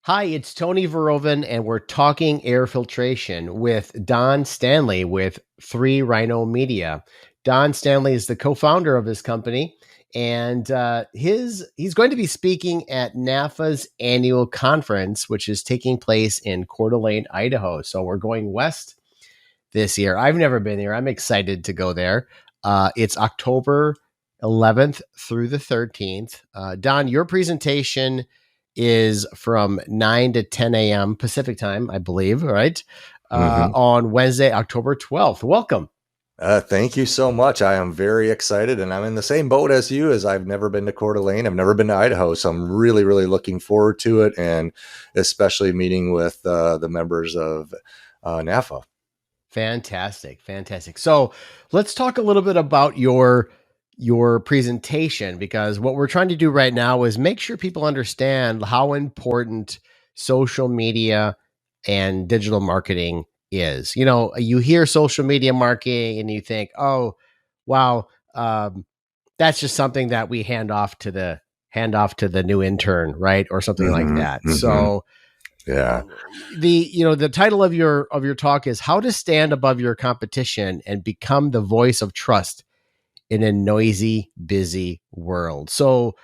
Hi, it's Tony Verovan, and we're talking air filtration with Don Stanley with Three Rhino Media. Don Stanley is the co-founder of this company, and he's going to be speaking at NAFA's annual conference, which is taking place in Coeur d'Alene, Idaho. So we're going west this year. I've never been there. I'm excited to go there. It's October 11th through the 13th. Don, your presentation is from 9 to 10 a.m. Pacific time, I believe, right? On Wednesday, October 12th. Welcome. Thank you so much. I am very excited, and I'm in the same boat as you. As I've never been to Coeur d'Alene, I've never been to Idaho, so I'm really, really looking forward to it, and especially meeting with the members of NAFA. Fantastic. So let's talk a little bit about your presentation, because what we're trying to do right now is make sure people understand how important social media and digital marketing is. You know, you hear social media marketing and you think, oh, wow, that's just something that we hand off to the new intern, right? Or something like that. So yeah. The title of your talk is How to Stand Above Your Competition and Become the Voice of Trust in a Noisy, Busy World. So,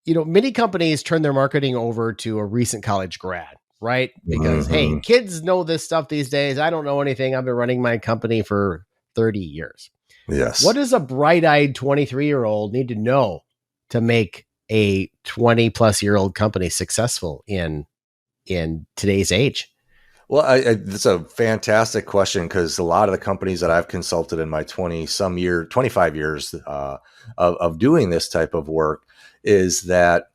many companies turn their marketing over to a recent college grad, right? Because, hey, kids know this stuff these days. I don't know anything. I've been running my company for 30 years. Yes. What does a bright-eyed 23-year-old need to know to make a 20-plus-year-old company successful in today's age? Well, it's a fantastic question, because a lot of the companies that I've consulted in my 25 years of doing this type of work is that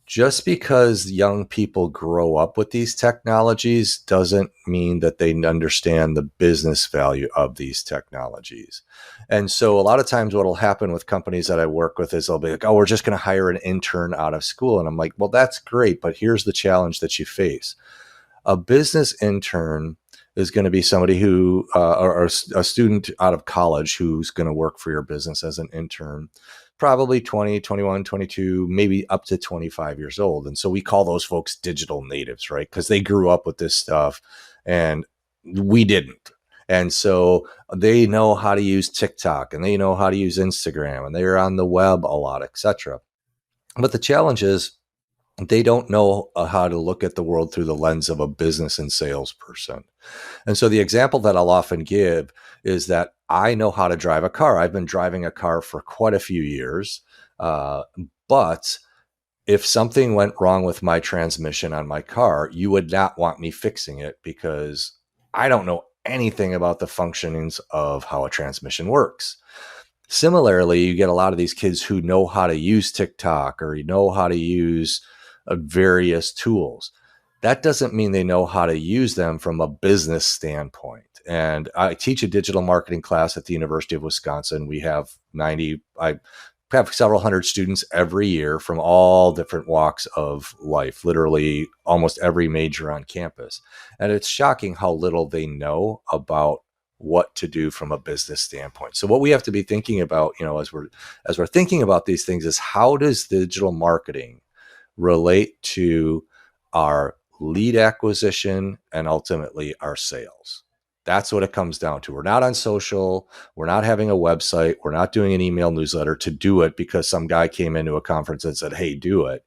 just because young people grow up with these technologies doesn't mean that they understand the business value of these technologies. And so a lot of times what will happen with companies that I work with is they'll be like, oh, we're just going to hire an intern out of school. And I'm like, well, that's great, but here's the challenge that you face. A business intern is going to be somebody who, or a student out of college who's going to work for your business as an intern, probably 20, 21, 22, maybe up to 25 years old. And so we call those folks digital natives, right? Because they grew up with this stuff and we didn't. And so they know how to use TikTok and they know how to use Instagram and they're on the web a lot, etc. But the challenge is, they don't know how to look at the world through the lens of a business and sales person. And so the example that I'll often give is that I know how to drive a car. I've been driving a car for quite a few years. But if something went wrong with my transmission on my car, you would not want me fixing it because I don't know anything about the functionings of how a transmission works. Similarly, you get a lot of these kids who know how to use TikTok or know how to use various tools. That doesn't mean they know how to use them from a business standpoint. And I teach a digital marketing class at the University of Wisconsin. We have I have several hundred students every year from all different walks of life, literally almost every major on campus. And it's shocking how little they know about what to do from a business standpoint. So what we have to be thinking about, as we're thinking about these things, is how does digital marketing relate to our lead acquisition and ultimately our sales? That's what it comes down to. We're not on social. We're not having a website. We're not doing an email newsletter to do it because some guy came into a conference and said, hey, do it.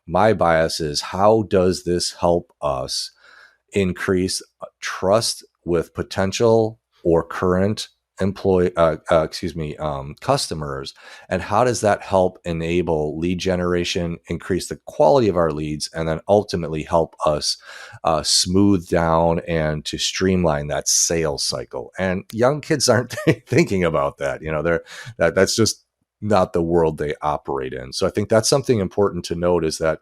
My bias is, how does this help us increase trust with potential or current customers, and how does that help enable lead generation, increase the quality of our leads, and then ultimately help us smooth down and to streamline that sales cycle? And young kids aren't thinking about that. That's just not the world they operate in. So I think that's something important to note, is that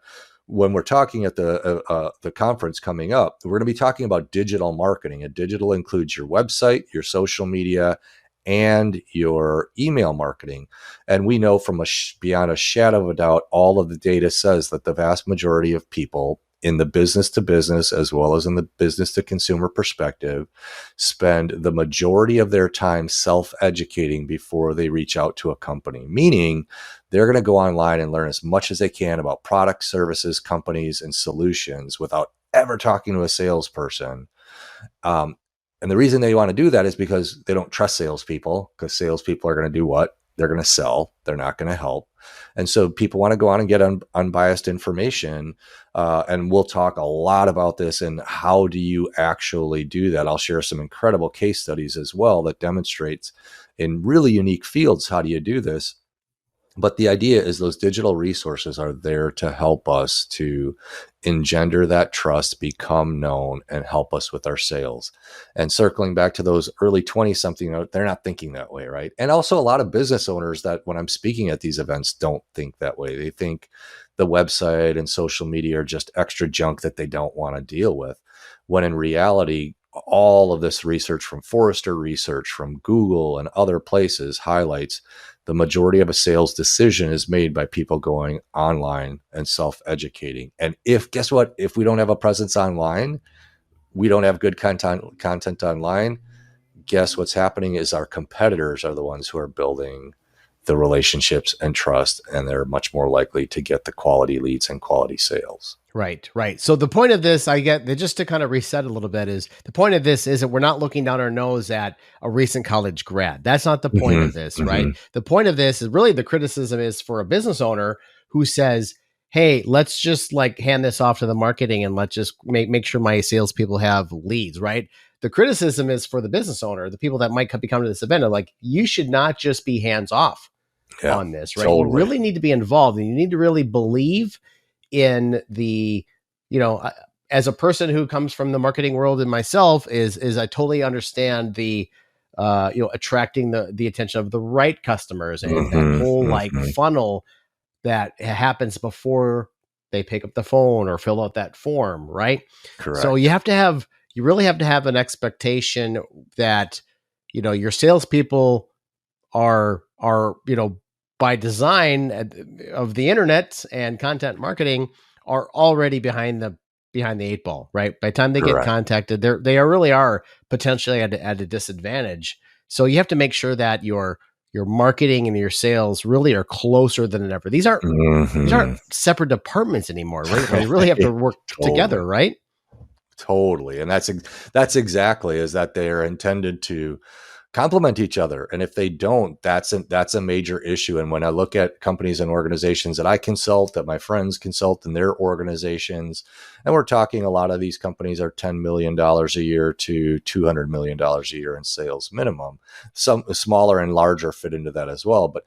when we're talking at the conference coming up, we're going to be talking about digital marketing. And digital includes your website, your social media, and your email marketing. And we know from beyond a shadow of a doubt, all of the data says that the vast majority of people in the business to business, as well as in the business to consumer perspective, spend the majority of their time self-educating before they reach out to a company. Meaning they're going to go online and learn as much as they can about products, services, companies, and solutions without ever talking to a salesperson. And the reason they want to do that is because they don't trust salespeople, because salespeople are going to do what? They're going to sell. They're not going to help. And so people want to go on and get unbiased information. And we'll talk a lot about this and how do you actually do that. I'll share some incredible case studies as well that demonstrates in really unique fields, how do you do this? But the idea is those digital resources are there to help us to engender that trust, become known, and help us with our sales. And circling back to those early 20-something, they're not thinking that way, right? And also a lot of business owners that when I'm speaking at these events don't think that way. They think the website and social media are just extra junk that they don't want to deal with. When in reality, all of this research from Forrester Research, from Google and other places highlights the majority of a sales decision is made by people going online and self-educating. And guess what? If we don't have a presence online, we don't have good content online. Guess what's happening is our competitors are the ones who are building the relationships and trust, and they're much more likely to get the quality leads and quality sales. Right. So the point of this, I get that, just to kind of reset a little bit, is the point of this is that we're not looking down our nose at a recent college grad. That's not the point of this, right? The point of this is really, the criticism is for a business owner who says, hey, let's just like hand this off to the marketing and let's just make sure my salespeople have leads, right? The criticism is for the business owner, the people that might be coming to this event, are like, you should not just be hands off on this, right? Totally. You really need to be involved, and you need to really believe in the, as a person who comes from the marketing world and myself, is I totally understand the, attracting the attention of the right customers, and that whole like funnel that happens before they pick up the phone or fill out that form, right? Correct. So you really have to have an expectation that, your salespeople are, by design of the internet and content marketing, are already behind the 8 ball, right? By the time they get contacted, they really are potentially at a disadvantage. So you have to make sure that your marketing and your sales really are closer than ever. These aren't separate departments anymore, right? They really have to work together, right? Totally. And that's exactly, is that they are intended to complement each other. And if they don't, that's a major issue. And when I look at companies and organizations that I consult, that my friends consult in their organizations, and we're talking, a lot of these companies are $10 million a year to $200 million a year in sales minimum. Some smaller and larger fit into that as well. But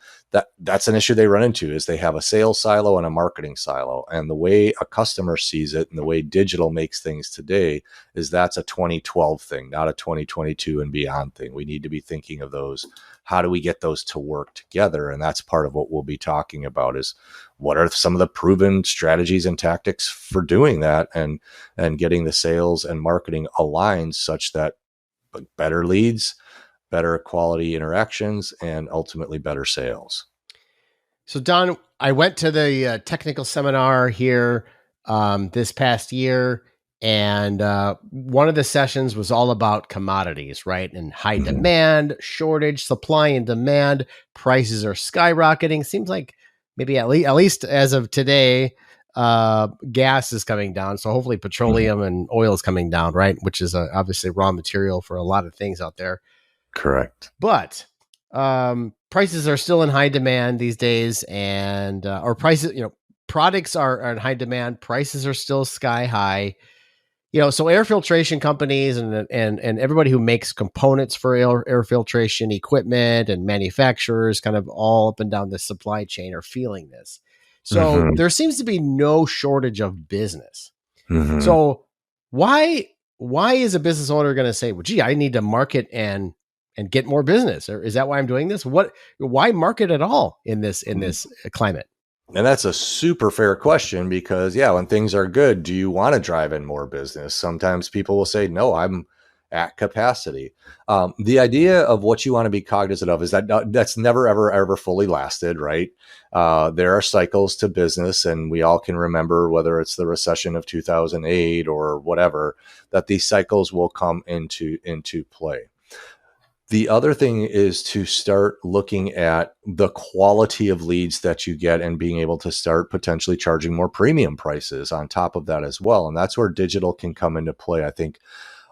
that's an issue they run into, is they have a sales silo and a marketing silo. And the way a customer sees it and the way digital makes things today is that's a 2012 thing, not a 2022 and beyond thing. We need to be thinking of those. How do we get those to work together? And that's part of what we'll be talking about, is what are some of the proven strategies and tactics for doing that, and getting the sales and marketing aligned such that better leads, better quality interactions, and ultimately better sales. So Don, I went to the technical seminar here this past year, and one of the sessions was all about commodities, right? And high demand, shortage, supply and demand, prices are skyrocketing. Seems like maybe at least as of today, gas is coming down. So hopefully petroleum and oil is coming down, right? Which is obviously raw material for a lot of things out there. Correct. But prices are still in high demand these days, and or prices, products are in high demand. Prices are still sky high. So air filtration companies and everybody who makes components for air filtration equipment and manufacturers, kind of all up and down the supply chain, are feeling this. So there seems to be no shortage of business. So why is a business owner going to say, well, gee, I need to market and get more business? Or is that why I'm doing this? Why market at all in this climate? And that's a super fair question, because when things are good, do you want to drive in more business? Sometimes people will say, no, I'm at capacity. The idea of what you want to be cognizant of is that that's never, ever fully lasted, right? There are cycles to business, and we all can remember, whether it's the recession of 2008 or whatever, that these cycles will come into play. The other thing is to start looking at the quality of leads that you get and being able to start potentially charging more premium prices on top of that as well. And that's where digital can come into play. I think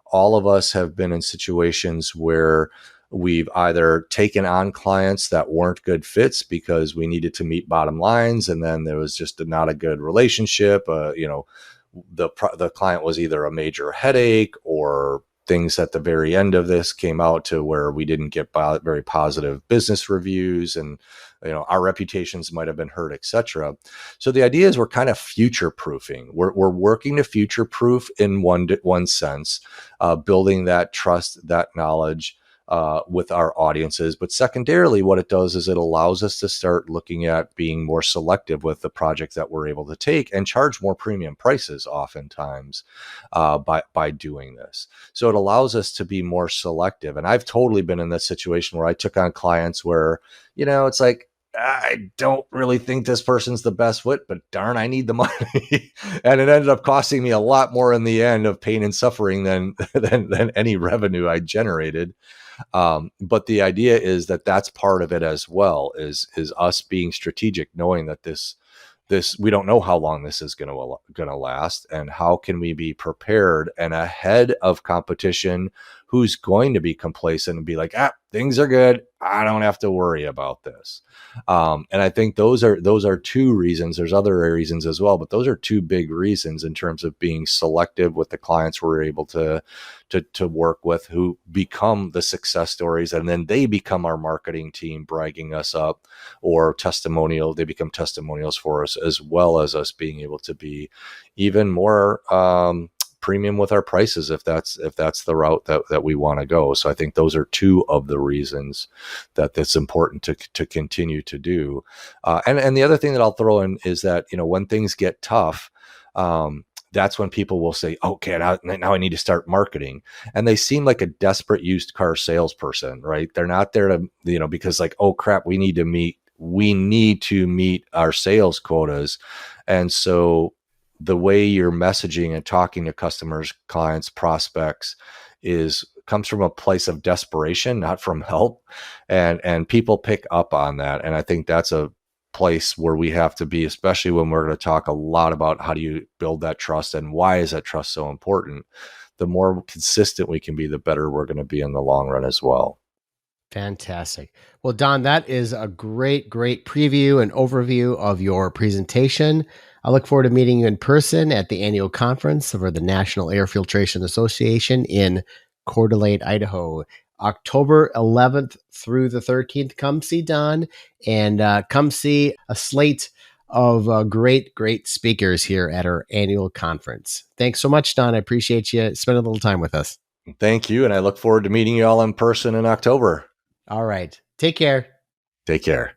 all of us have been in situations where we've either taken on clients that weren't good fits because we needed to meet bottom lines, and then there was just not a good relationship. The client was either a major headache, or things at the very end of this came out to where we didn't get very positive business reviews, and our reputations might have been hurt, etc. So the idea is we're kind of future proofing. We're working to future proof in one sense, building that trust, that knowledge with our audiences. But secondarily, what it does is it allows us to start looking at being more selective with the projects that we're able to take and charge more premium prices oftentimes by doing this. So it allows us to be more selective. And I've totally been in this situation where I took on clients where, it's like, I don't really think this person's the best fit, but darn, I need the money. And it ended up costing me a lot more in the end of pain and suffering than any revenue I generated. But the idea is that that's part of it as well, is us being strategic, knowing that this we don't know how long this is going to last, and how can we be prepared and ahead of competition who's going to be complacent and be like, things are good, I don't have to worry about this. And I think those are two reasons. There's other reasons as well, but those are two big reasons in terms of being selective with the clients we're able to work with, who become the success stories, and then they become our marketing team bragging us up, or they become testimonials for us, as well as us being able to be even more premium with our prices if that's the route that we want to go. So I think those are two of the reasons that it's important to continue to do. And the other thing that I'll throw in is that, when things get tough, that's when people will say, okay, now I need to start marketing. And they seem like a desperate used car salesperson, right? They're not there to, because like, oh crap, we need to meet our sales quotas. And so the way you're messaging and talking to customers, clients, prospects comes from a place of desperation, not from help. And people pick up on that. And I think that's a place where we have to be, especially when we're going to talk a lot about how do you build that trust and why is that trust so important. The more consistent we can be, the better we're going to be in the long run as well. Fantastic. Well, Don, that is a great preview and overview of your presentation. I look forward to meeting you in person at the annual conference of the National Air Filtration Association in Coeur d'Alene, Idaho, October 11th through the 13th. Come see Don, and come see a slate of great speakers here at our annual conference. Thanks so much, Don. I appreciate you spending a little time with us. Thank you. And I look forward to meeting you all in person in October. All right. Take care. Take care.